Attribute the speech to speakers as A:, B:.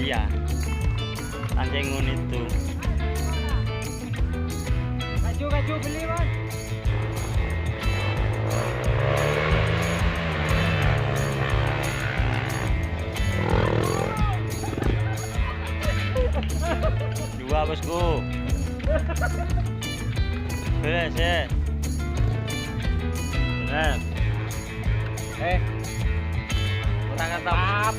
A: iya anjing itu.
B: Kaju beli mas.
A: Dua bosku. Beres ya. Bener.
B: Kurang ketap.